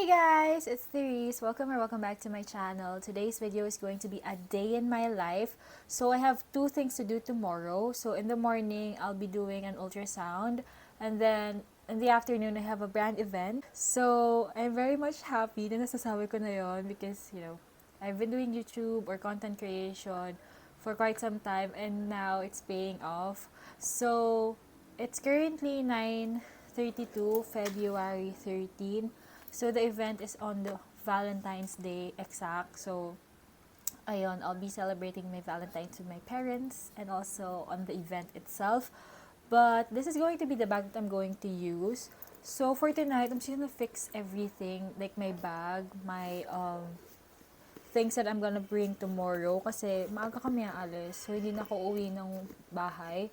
Hey guys, it's Therese. Welcome back to my channel. Today's video is going to be a day in my life. So I have two things to do tomorrow. So in the morning, I'll be doing an ultrasound, and then in the afternoon, I have a brand event. So I'm very much happy na nasasabi ko na yon because, I've been doing YouTube or content creation for quite some time, and now it's paying off. So it's currently 9:32, February 13. So, the event is on the Valentine's Day exact. So, ayun, I'll be celebrating my Valentine's with my parents and also on the event itself. But, this is going to be the bag that I'm going to use. So, for tonight, I'm just gonna fix everything. Like, my bag, my, things that I'm gonna bring tomorrow. Kasi, maaga kami aalis. So, hindi na ako uwi ng bahay.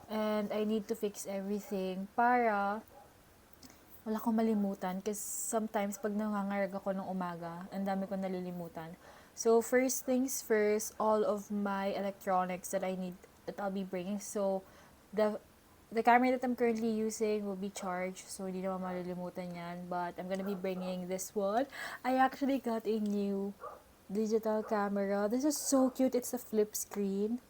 And, I need to fix everything para wala akong malimutan kasi sometimes pag nangangarag ako ng umaga, ang dami ko nalilimutan. So, first things first, all of my electronics that I'll be bringing. So, the camera that I'm currently using will be charged, so hindi naman malilimutan yan. But, I'm gonna be bringing this one. I actually got a new digital camera. This is so cute. It's a flip screen.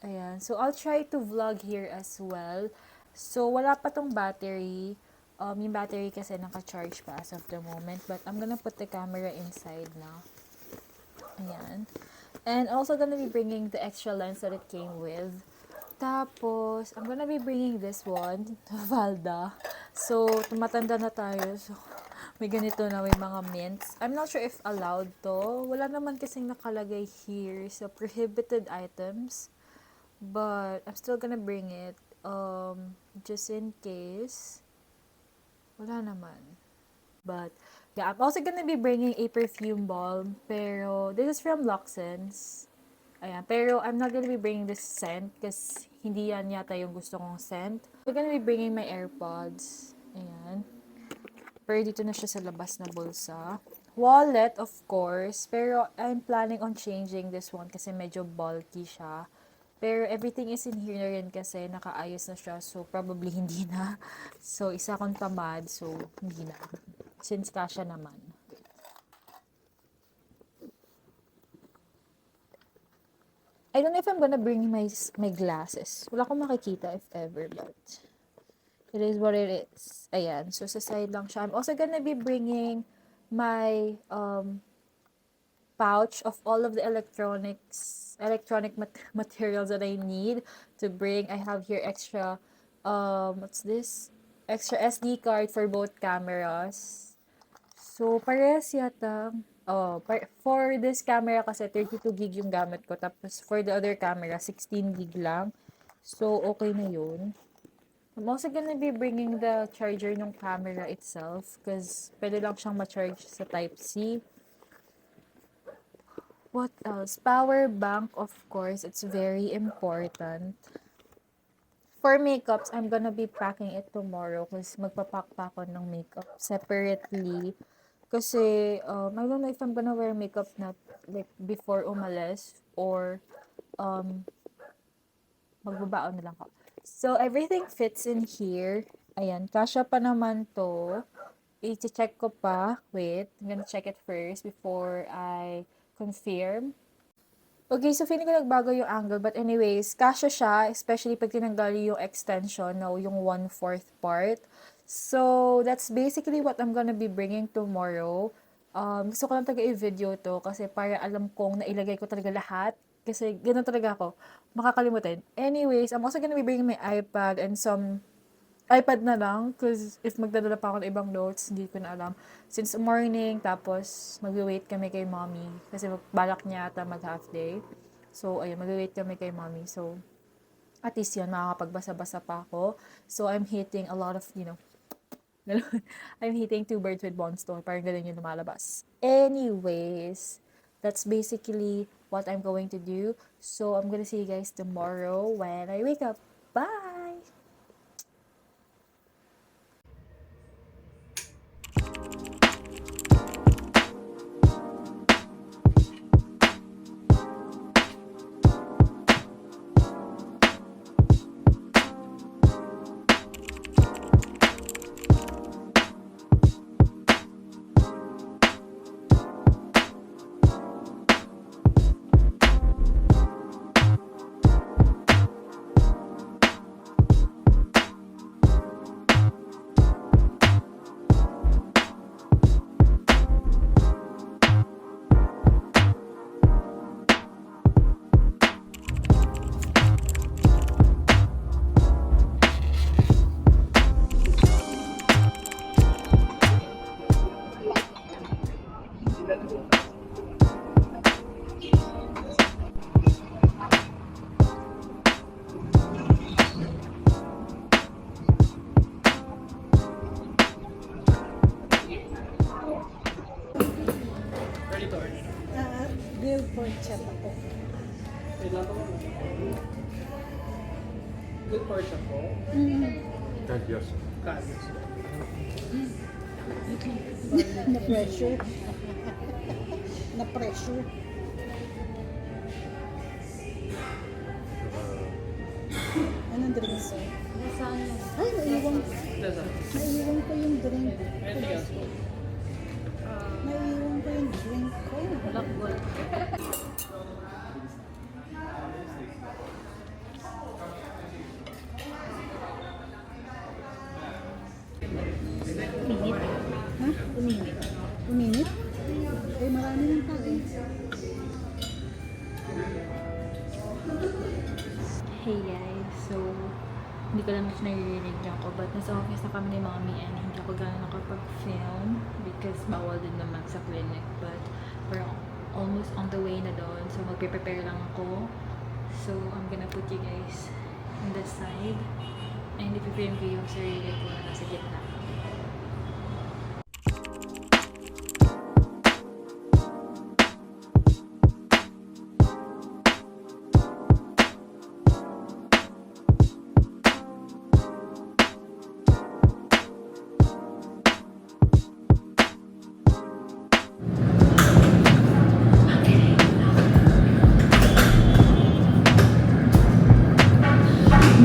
Ayan. So, I'll try to vlog here as well. So, wala pa tong battery. Yung battery kasi naka-charge pa as of the moment. But I'm gonna put the camera inside now. Ayan. And also gonna be bringing the extra lens that it came with. Tapos, I'm gonna be bringing this one, Valda. So, tumatanda na tayo. So, may ganito na, may mga mints. I'm not sure if allowed to. Wala naman kasing nakalagay here sa prohibited items. But, I'm still gonna bring it. Just in case. Wala naman. But, yeah, I'm also gonna be bringing a perfume balm. Pero, this is from Loxens. Ayan. Pero, I'm not gonna be bringing this scent kasi hindi yan yata yung gusto kong scent. I'm gonna be bringing my AirPods. Ayan. Pero, dito na siya sa labas na bulsa. Wallet, of course. Pero, I'm planning on changing this one kasi medyo bulky siya. Pero everything is in here na rin kasi nakaayos na siya. So, probably hindi na. So, isa akong tamad. So, hindi na. Since kasha naman. I don't know if I'm gonna bring my glasses. Wala akong makikita if ever, but it is what it is. Ayan. So, sa side lang siya. I'm also gonna be bringing my pouch of all of the electronic materials that I need to bring. I have here extra, what's this? Extra SD card for both cameras. So, parehas yata. For this camera kasi 32 gig yung gamit ko. Tapos, for the other camera, 16 gig lang. So, okay na yun. I'm also gonna be bringing the charger ng camera itself because pwede lang siyang ma-charge sa Type-C. What else? Power bank, of course. It's very important. For makeups, I'm gonna be packing it tomorrow kasi magpapack pa ako ng makeup separately. Kasi, I don't know if I'm gonna wear makeup na like before umalis or magbabaon na lang ako. So, everything fits in here. Ayan, kasya pa naman to. I-check ko pa. Wait, I'm gonna check it first before I confirm. Okay, so feeling ko nagbago yung angle. But anyways, kasya siya, especially pag tinanggal yung extension, no, yung 1/4 part. So, that's basically what I'm gonna be bringing tomorrow. Gusto ko lang talaga i-video to kasi para alam kong nailagay ko talaga lahat. Kasi gano'n talaga ako, makakalimutan. Anyways, I'm also gonna be bringing my iPad and some iPad na lang because if magdadala pa ako ng ibang notes, hindi ko na alam. Since morning, tapos mag-wait kami kay mommy kasi balak niya ata mag-half day. So, ayun, mag-wait kami kay mommy. So, at least yun, makakapagbasa-basa pa ako. So, I'm hitting a lot of, I'm hitting two birds with one stone. Parang ganun yung lumalabas. Anyways, that's basically what I'm going to do. So, I'm gonna see you guys tomorrow when I wake up. Bye! Good portion po. Yes. Kaayos. Na-pressure. Na-pressure. Anong drinks? Ay, naiwan. That's all. Naiwan ko yung drink. Anything else po? Naiwan ko yung drink ko. Black gold. Uminit. Ha? Uminit. Uminit? Ay, marami ng tao. Hey guys, so hindi ko lang much naririnig niyo ako, but nasa office na kami ni Mommy and hindi ako gano'n nakapag-film because bawal din naman sa clinic, but we're almost on the way na doon, so magpe-prepare lang ako. So I'm gonna put you guys on the side and ipi-film ko yung sarili ko na nasa gitna.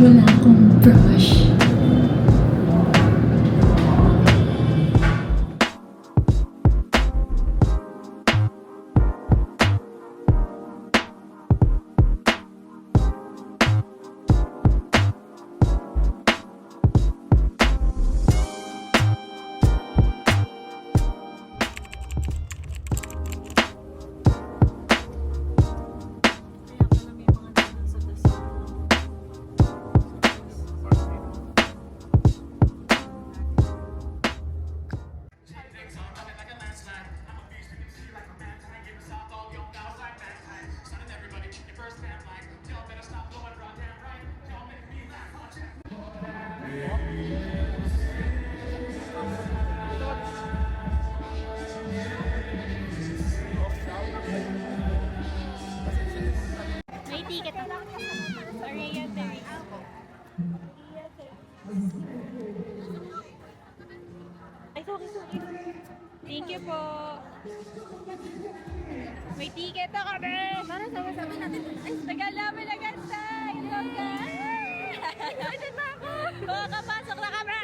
Wala akong brush. May ticket na lang. Sorry, Therese. Ay, sorry. Thank you po. May ticket na kami. Para sama-sama natin. Ay, tagal namin na ganda. Ilog ka. Excited na ako. Makakapasok na kami.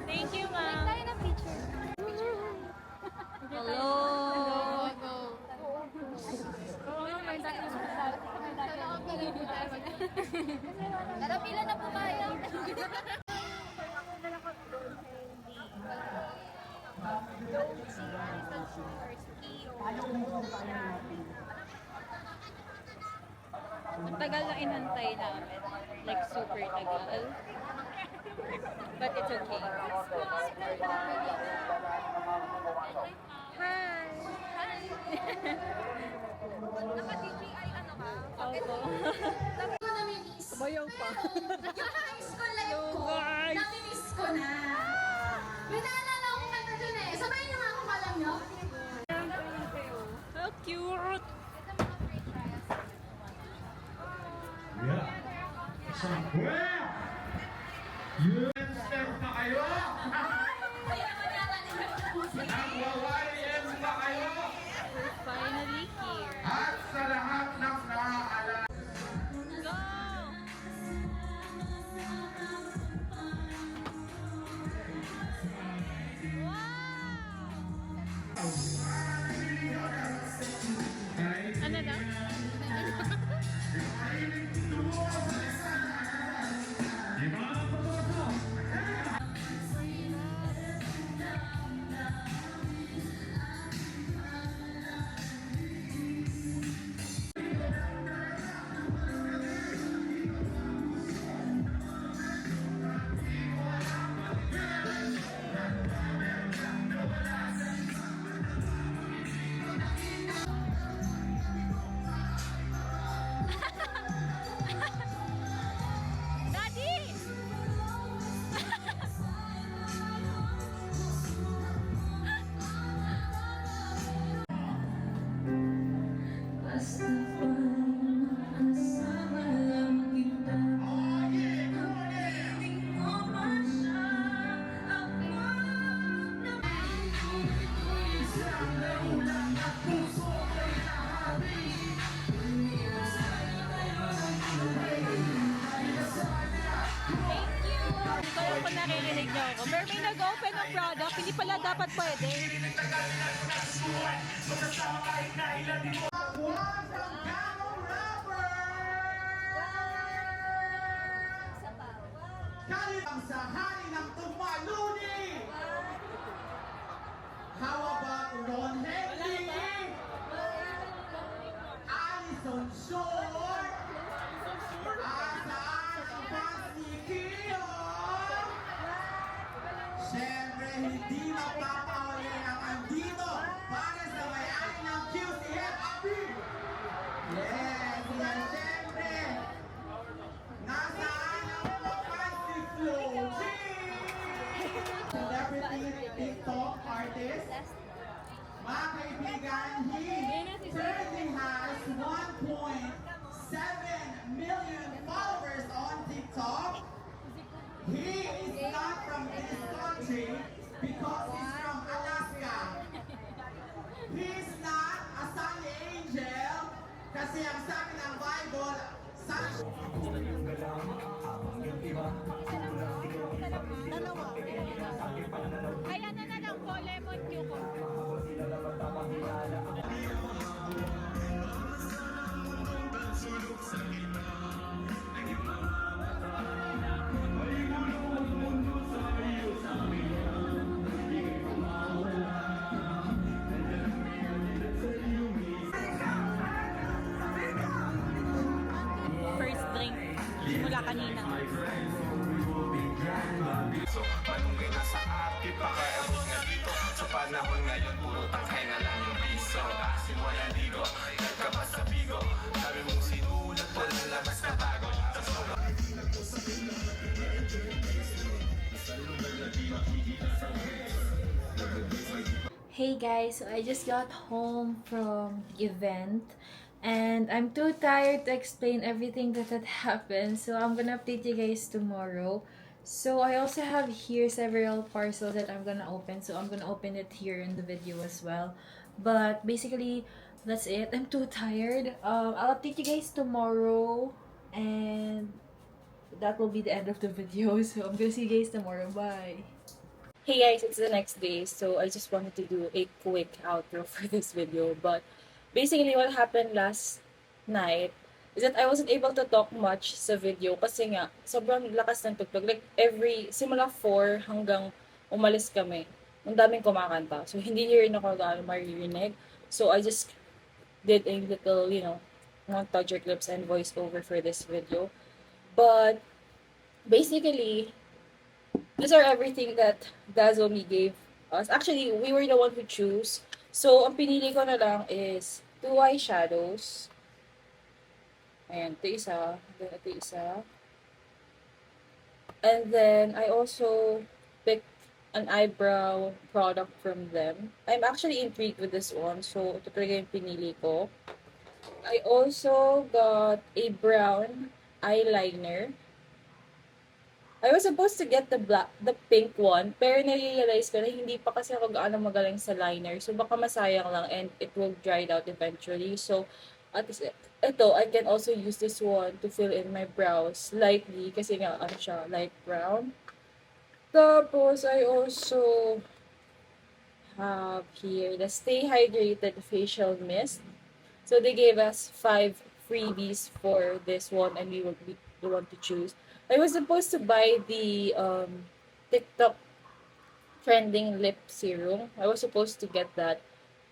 Thank you, ma'am. Tayo na picture. Hello. Tara, pila na po tayo. Ang tagal na inantay namin. Like, super tagal. But it's okay. Hi! Naka-DJI ano ka? Opo. Sabi ko nami-miss. Bayaw pa. Yung high school life ko, guys. nami-miss ko na. May naalala ko kanta dun eh. Sabayin niyo nga kung alam niyo. So cute! UNSF pa kayo? Nagwa-YM pa kayo? We're finally here. At sa lahat ng naaalala. Go! Ano daw? Di ba ang pagkakasal? mag-open ng product, hindi pala dapat pwede. Kalimang sa hari ng tumaluni! How about Ron Henry? Alison Shore? Asaan ang fans ni Kio? Siyempre, hindi magpapauli ang andito para sa may-ari ng QCF Abi! Yes, yan siyempre! Nasaan ang mga fans ni Flo G? Celebrity TikTok artist? Mga kaibigan, he currently has 1.7 million followers on TikTok. He is not from this country because he's from Alaska. He's not a sunny angel kasi ang sabi ng Bible, Ay, ano na lang po, lemon cucumber. First drink, mula kanina. So, manungay na sa akin, pakiabot nga dito. Sa panahon ngayon, puro tangkay na lang yung piso. Asin wala ligo, nagkabas sa bigo. Sabi mong sinulat, walang labas na tago. Hey guys, so I just got home from the event and I'm too tired to explain everything that had happened, so I'm gonna update you guys tomorrow. So I also have here several parcels that I'm gonna open, so I'm gonna open it here in the video as well. But basically, that's it. I'm too tired. I'll update you guys tomorrow and that will be the end of the video. So I'm gonna see you guys tomorrow. Bye! Hey guys, it's the next day, so I just wanted to do a quick outro for this video. But basically, what happened last night is that I wasn't able to talk much sa video kasi nga, sobrang lakas ng tugtog. Like, simula 4 hanggang umalis kami, ang daming kumakanta. So, hindi niyo rin ako gaano maririnig. So, I just did a little, montage clips and voiceover for this video. But, basically, these are everything that Dazzle me gave us. Actually, we were the one who choose. So, ang pinili ko na lang is 2 eyeshadows. Ayan, ito isa. Then, ito isa. And then, I also picked an eyebrow product from them. I'm actually intrigued with this one. So, ito talaga yung pinili ko. I also got a brown eyeliner. I was supposed to get the pink one, pero na-realize ko na hindi pa kasi ako gaano magaling sa liner. So, baka masayang lang and it will dry out eventually. So, at least, ito, I can also use this one to fill in my brows lightly kasi nga, siya, light brown. Tapos, I also have here the Stay Hydrated Facial Mist. So, they gave us 5 freebies for this one and we will be the one to choose. I was supposed to buy the TikTok trending lip serum. I was supposed to get that.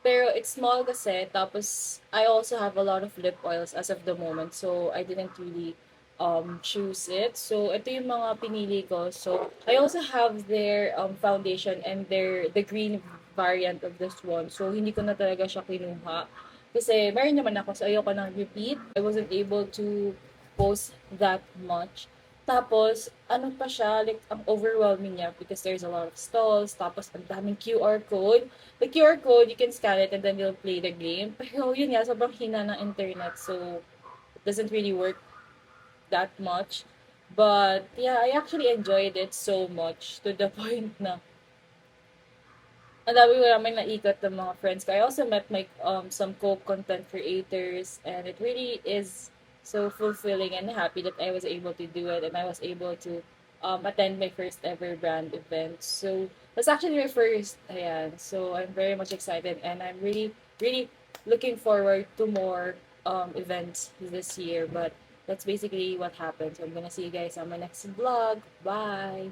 Pero it's small kasi. Tapos, I also have a lot of lip oils as of the moment. So, I didn't really choose it. So, ito yung mga pinili ko. So, I also have their foundation and the green variant of this one. So, hindi ko na talaga siya kinuha. Kasi, meron naman ako. So, ayoko nang repeat. I wasn't able to post that much. Tapos, ano pa siya, like, ang overwhelming niya because there's a lot of stalls, tapos ang daming QR code. The QR code, you can scan it and then you'll play the game. Pero yun nga, sobrang hina ng internet, so it doesn't really work that much. But, yeah, I actually enjoyed it so much to the point na ang dami ko namin naikot ng mga friends ko. I also met some co-content creators and it really is so fulfilling and happy that I was able to do it and I was able to attend my first ever brand event. So that's actually my first. Ayan. So I'm very much excited, and I'm really, really looking forward to more events this year. But that's basically what happened. So I'm gonna see you guys on my next vlog. Bye.